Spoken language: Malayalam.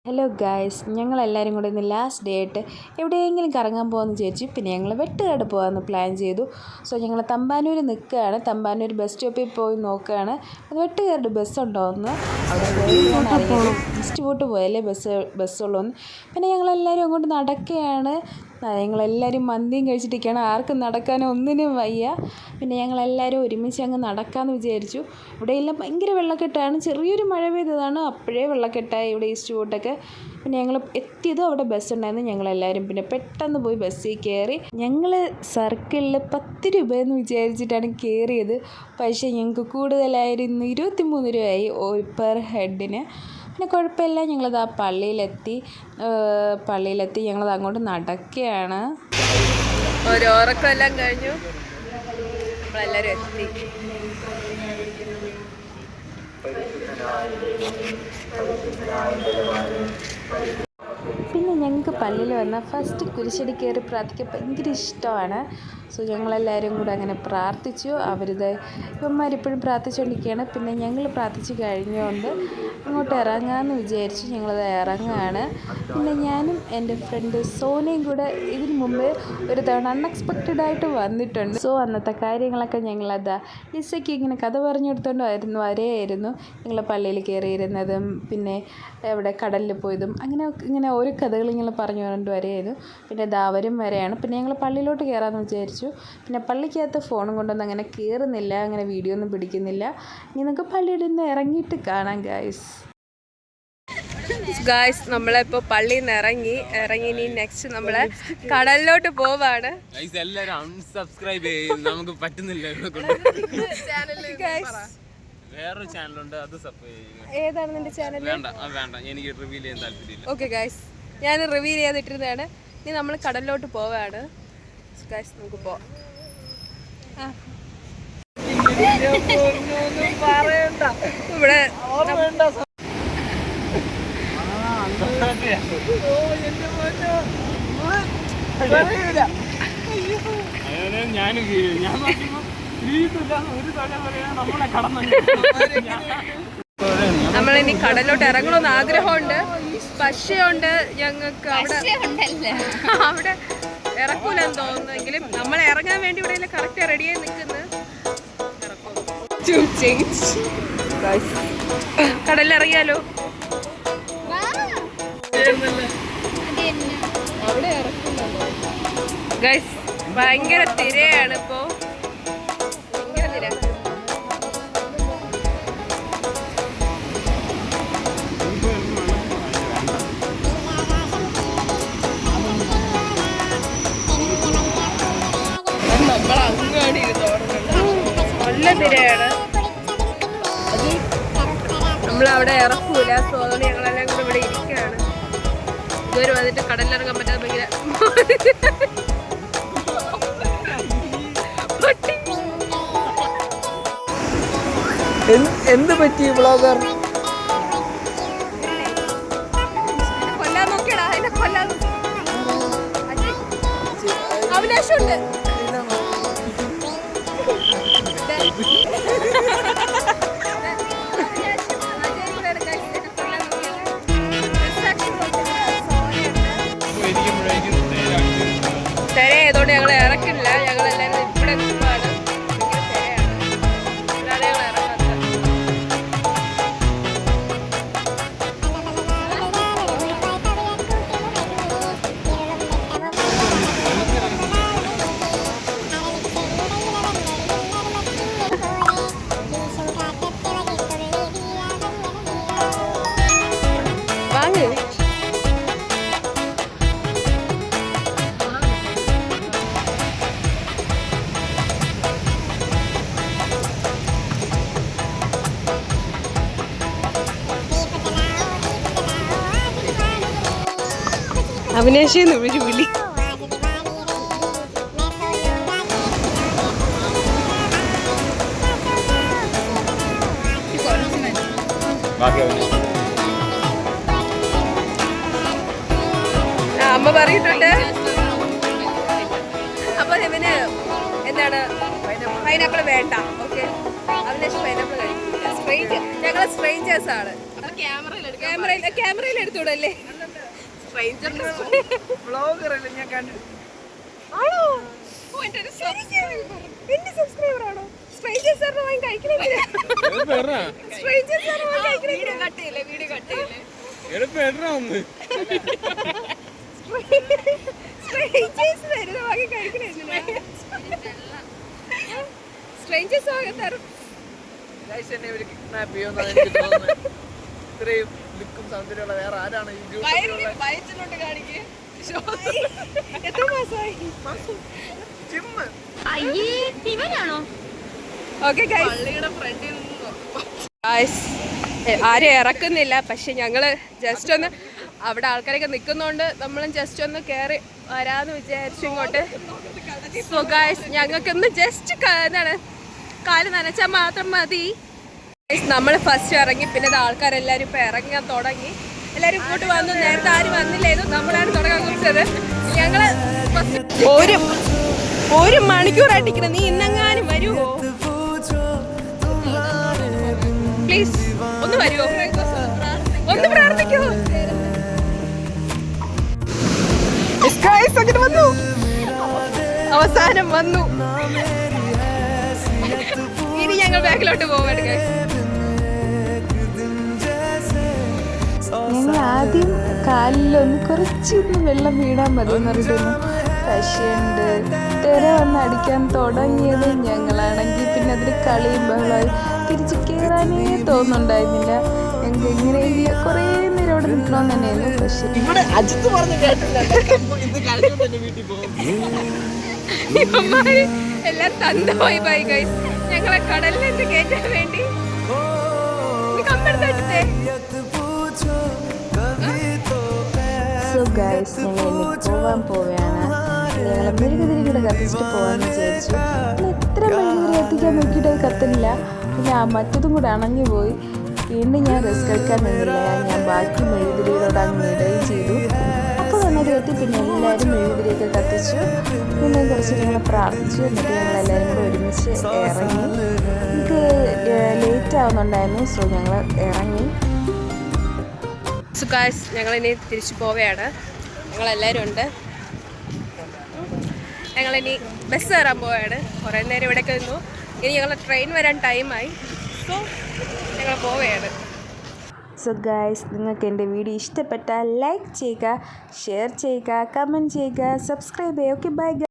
ഹലോ ഗായ്സ്, ഞങ്ങളെല്ലാവരും കൂടെ ഇന്ന് ലാസ്റ്റ് ഡേ ആയിട്ട് എവിടെയെങ്കിലും കറങ്ങാൻ പോകാമെന്ന് വിചാരിച്ചു. പിന്നെ ഞങ്ങൾ വെട്ടുകാട് പോകാമെന്ന് പ്ലാൻ ചെയ്തു. സോ ഞങ്ങൾ തമ്പാനൂർ നിൽക്കുകയാണ്. തമ്പാനൂർ ബസ് സ്റ്റോപ്പിൽ പോയി നോക്കുകയാണ് വെട്ടുകാരുടെ ബസ്സുണ്ടോ എന്ന്. അവിടെ പോയാണ് അറിയാം ഇൻസ്റ്റിറ്റ്യൂട്ട് പോയാലേ ബസ്സുള്ളൂ എന്ന്. പിന്നെ ഞങ്ങളെല്ലാവരും അങ്ങോട്ട് നടക്കുകയാണ്. ഞങ്ങളെല്ലാവരും മന്തിയും കഴിച്ചിട്ടിരിക്കുകയാണ്. ആർക്കും നടക്കാനോ ഒന്നിനും വയ്യ. പിന്നെ ഞങ്ങളെല്ലാവരും ഒരുമിച്ച് അങ്ങ് നടക്കാമെന്ന് വിചാരിച്ചു. ഇവിടെയെല്ലാം ഭയങ്കര വെള്ളക്കെട്ടാണ്. ചെറിയൊരു മഴ പെയ്തതാണ്, അപ്പോഴേ വെള്ളക്കെട്ടായി ഇവിടെ ഇൻസ്റ്റിറ്റ്യൂട്ടൊക്കെ. പിന്നെ ഞങ്ങൾ എത്തിയതും അവിടെ ബസ്സുണ്ടായിരുന്നു. ഞങ്ങളെല്ലാവരും പിന്നെ പെട്ടെന്ന് പോയി ബസ്സിൽ കയറി. ഞങ്ങൾ സർക്കിളിൽ 10 രൂപയെന്ന് വിചാരിച്ചിട്ടാണ് കയറിയത്. പക്ഷേ ഞങ്ങൾക്ക് കൂടുതലായിരുന്നു, 23 രൂപയായി പെർ ഹെഡിന്. പിന്നെ കുഴപ്പമില്ല, ഞങ്ങളത് ആ പള്ളിയിലെത്തി ഞങ്ങളത് അങ്ങോട്ട് നടക്കുകയാണ്. ഒരു ഉറക്കമെല്ലാം കഴിഞ്ഞു, നമ്മളെല്ലാവരും എത്തി. പിന്നെ ഞങ്ങൾക്ക് പള്ളിയിൽ വന്ന ഫസ്റ്റ് കുരിശടി കയറി പ്രാർത്ഥിക്കാൻ ഭയങ്കര ഇഷ്ടമാണ്. സോ ഞങ്ങളെല്ലാവരും കൂടെ അങ്ങനെ പ്രാർത്ഥിച്ചു. ഇവന്മാരിപ്പോഴും പ്രാർത്ഥിച്ചുകൊണ്ടിരിക്കുകയാണ്. പിന്നെ ഞങ്ങൾ പ്രാർത്ഥിച്ച് കഴിഞ്ഞുകൊണ്ട് അങ്ങോട്ട് ഇറങ്ങാമെന്ന് വിചാരിച്ചു. ഞങ്ങളത് ഇറങ്ങുകയാണ്. പിന്നെ ഞാനും എൻ്റെ ഫ്രണ്ട് സോനയും കൂടെ ഇതിന് മുമ്പേ ഒരു തവണ അൺഎക്സ്പെക്റ്റഡായിട്ട് വന്നിട്ടുണ്ട്. സോ അന്നത്തെ കാര്യങ്ങളൊക്കെ ഞങ്ങളത് ലിസയ്ക്ക് ഇങ്ങനെ കഥ പറഞ്ഞു കൊടുത്തുകൊണ്ടായിരുന്നു വരെയായിരുന്നു. ഞങ്ങൾ പള്ളിയിൽ കയറിയിരുന്നതും പിന്നെ എവിടെ കടലിൽ പോയതും ഇങ്ങനെ ഓരോ കഥകൾ ഇങ്ങനെ പറഞ്ഞു കൊണ്ട് വരെയായിരുന്നു. പിന്നെ അവരും വരെയാണ്. പിന്നെ ഞങ്ങൾ പള്ളിയിലോട്ട് കയറാമെന്ന് വിചാരിച്ചു. പിന്നെ പള്ളിക്കകത്ത് ഫോണും കൊണ്ടൊന്നും അങ്ങനെ കയറുന്നില്ല, അങ്ങനെ വീഡിയോ ഒന്നും പിടിക്കുന്നില്ല. ഇനി നമുക്ക് പള്ളിയിൽ നിന്ന് ഇറങ്ങിയിട്ട് കാണാം ഗായ്സ്, നമ്മളിപ്പോൾ പള്ളിയിൽ നിന്ന് ഇറങ്ങി ഇനി നെക്സ്റ്റ് നമ്മള് കടലിലോട്ട് പോവാണ്. എല്ലാവരും അൺസബ്സ്ക്രൈബ് ചെയ്യും, നമുക്ക് പറ്റുന്നില്ല. വേറൊരു ചാനലുണ്ട്, അത് സബ്സ്ക്രൈബ് ചെയ്യും. ഏതാണ് നിന്റെ ചാനൽ? വേണ്ട, എനിക്ക് റിവീൽ ചെയ്യാൻ താല്പര്യമില്ല. ഓക്കെ ഗായ്സ്, ഞാൻ റിവീൽ ചെയ്തിട്ടിരുന്നതാണ്. ഇനി നമ്മൾ കടലിലോട്ട് പോവാണ്. ഗായ്സ്, നമുക്ക് പോവാം. ഇവിടെ നമ്മളിനി കടലിലോട്ട് ഇറങ്ങണമെന്ന് ആഗ്രഹമുണ്ട്. പക്ഷേയുണ്ട് ഞങ്ങൾക്ക് അവിടെ ഇറക്കൂലെന്ന് തോന്നുന്നെങ്കിലും നമ്മൾ ഇറങ്ങാൻ വേണ്ടി ഇവിടെ കറക്റ്റ് റെഡിയായി നിൽക്കുന്നത്. കടലിലിറങ്ങിയാലോ? ഗൈസ്, ഭയങ്കര തിരയാണ് ഇപ്പോ, ഭയങ്കര തിര. നല്ല തിരയാണ്. നമ്മളവിടെ ഇറക്കൂല. സോ അതുകൊണ്ട് ഞങ്ങളെല്ലാം കൂടെ ഇവിടെ ഇരിക്കുകയാണ്. ഇതുവരെ വന്നിട്ട് കടലിലിറങ്ങാൻ പറ്റാതെ ഭയങ്കര എന്ത് പറ്റി ബ്ലോഗർ? കൊല്ലാൻ നോക്കിയടാ, അതിനെ കൊല്ലാൻ അഭിലാഷുണ്ട്. തിരയായതുകൊണ്ട് ഞങ്ങൾ ഇറക്കില്ല. ഞങ്ങളെല്ലാവരും ഇവിടെ നിൽക്കുവാണ്. ഭയങ്കര തിരയാണ്, അതാണ് ഞങ്ങൾ ഇറങ്ങാത്തത്. വാങ്ങ്. അവിനാശിന്ന് ഒരു വിളി. അമ്മ പറഞ്ഞിട്ടുണ്ട്. അപ്പൊ ഇവന് എന്താണ് പൈനാപ്പിൾ വേണ്ട. ഓക്കെ, അവിനാശ് പൈനാപ്പിൾ കഴിക്കും. ഞങ്ങൾ സ്ട്രേഞ്ചേഴ്സ് ആണ്. ക്യാമറയിൽ ക്യാമറയിൽ എടുത്തൂടല്ലേ? ആണോ? എന്റെ സബ്സ്ക്രൈബർ ആണോ? സ്ട്രേഞ്ചേഴ്സ് ഇത്രയും ലുക്കും സൗന്ദര്യമുള്ള വേറെ ആരാണ് ഈ എത്ര മാസമായി? ജിമ്മ് ഓക്കെ ആരും ഇറക്കുന്നില്ല, പക്ഷെ ഞങ്ങള് ജസ്റ്റ് ഒന്ന് അവിടെ ആൾക്കാരൊക്കെ നിൽക്കുന്നോണ്ട് നമ്മളും ജസ്റ്റ് ഒന്ന് കയറി വരാന്ന് വിചാരിച്ചു ഇങ്ങോട്ട്. സോ ഗായ്സ്, ഞങ്ങൾക്കൊന്ന് ജസ്റ്റ് എന്താണ് കാല് നനച്ചാൽ മാത്രം മതി. നമ്മൾ ഫസ്റ്റ് ഇറങ്ങി, പിന്നെ ആൾക്കാരെല്ലാവരും ഇപ്പം ഇറങ്ങാൻ തുടങ്ങി. എല്ലാവരും ഇങ്ങോട്ട് വന്നു. നേരത്തെ ആരും വന്നില്ലായിരുന്നു, നമ്മളാണ് തുടങ്ങാൻ കുറിച്ചത്. ഞങ്ങൾ ഒരു മണിക്കൂറായിട്ടിരിക്കണം. നീ ഇന്നെങ്ങാനും വരുമോ? പ്ലീസ് ഒന്ന് വരുമോ? ഒന്ന് പ്രാർത്ഥിക്കുമോ? അങ്ങനെ വന്നു, അവസാനം വന്നു. ഇനി ഞങ്ങൾ ബാക്കിലോട്ട് പോവാണ് ഗൈസ്. ഞങ്ങൾ ആദ്യം കാലിലൊന്ന് കുറച്ചൊന്ന് വെള്ളം വീണാൽ മതി എന്ന് പറഞ്ഞിരുന്നു. പക്ഷേണ്ട് തിര വന്ന് അടിക്കാൻ തുടങ്ങിയത് ഞങ്ങളാണെങ്കിൽ പിന്നെ അതിൽ കളിയും ബഹളമായി. തിരിച്ച് കയറാനേ തോന്നുന്നുണ്ടായിരുന്നില്ല. ഞങ്ങൾക്ക് എങ്ങനെയെങ്കിലും കുറേ നേരം അവിടെ നിൽക്കണമെന്ന് തന്നെയായിരുന്നു. പക്ഷേ ഇവിടെ അജിത്ത് പറഞ്ഞ് കേട്ടില്ല, വീട്ടിൽ പോകും. ഇവന്മാര് എല്ലാം തന്നുപോയി ബൈ ഗൈസ്. ഞങ്ങളെ കടലിലേക്ക് കയറ്റാൻ വേണ്ടി കമ്പെടുത്തേ. സോ ഗൈസ്, ഞങ്ങൾ ഇനി പോവാൻ പോവുകയാണ്. ഞങ്ങൾ മെഴുകുതിരി കൂടെ കത്തിച്ചിട്ട് പോകാമെന്ന് വിചാരിച്ചു. എത്ര മെഴുകുതിരി കത്തിക്കാൻ നോക്കിയിട്ട് അത് കത്തുന്നില്ല. പിന്നെ മറ്റതും കൂടെ അണഞ്ഞു പോയി. വീണ്ടും ഞാൻ റിസ്ക് എടുക്കാൻ നിന്നില്ല. ഞാൻ ബാക്കി മെഴുകുതിരികളോട് അങ്ങ് ഇടുകയും ചെയ്തു. അപ്പോൾ തന്നെ അത് കത്തി. പിന്നെ എല്ലാവരും മെഴുകുതിരിയൊക്കെ കത്തിച്ചു. പിന്നെ കുറച്ച് ഞങ്ങൾ പ്രാർത്ഥിച്ചു. എന്നിട്ട് ഞങ്ങളെല്ലാവരും കൂടെ ഒരുമിച്ച് ഇറങ്ങി. നമുക്ക് ലേറ്റ് ആവുന്നുണ്ടായിരുന്നു. സോ ഞങ്ങൾ ഇറങ്ങി. സോ ഗൈസ്, ഞങ്ങളിനി തിരിച്ചു പോവുകയാണ്. ഞങ്ങളെല്ലാവരും ഉണ്ട്. ഞങ്ങളിനി ബസ് കയറാൻ പോവുകയാണ്. കുറേ നേരം ഇവിടേക്ക് നിന്നു. ഇനി ഞങ്ങളുടെ ട്രെയിൻ വരാൻ ടൈമായി. സോ ഞങ്ങൾ പോവുകയാണ്. സോ ഗൈസ്, നിങ്ങൾക്ക് എൻ്റെ വീഡിയോ ഇഷ്ടപ്പെട്ടാൽ ലൈക്ക് ചെയ്യുക, ഷെയർ ചെയ്യുക, കമൻറ്റ് ചെയ്യുക, സബ്സ്ക്രൈബ് ചെയ്യുക. Okay, by.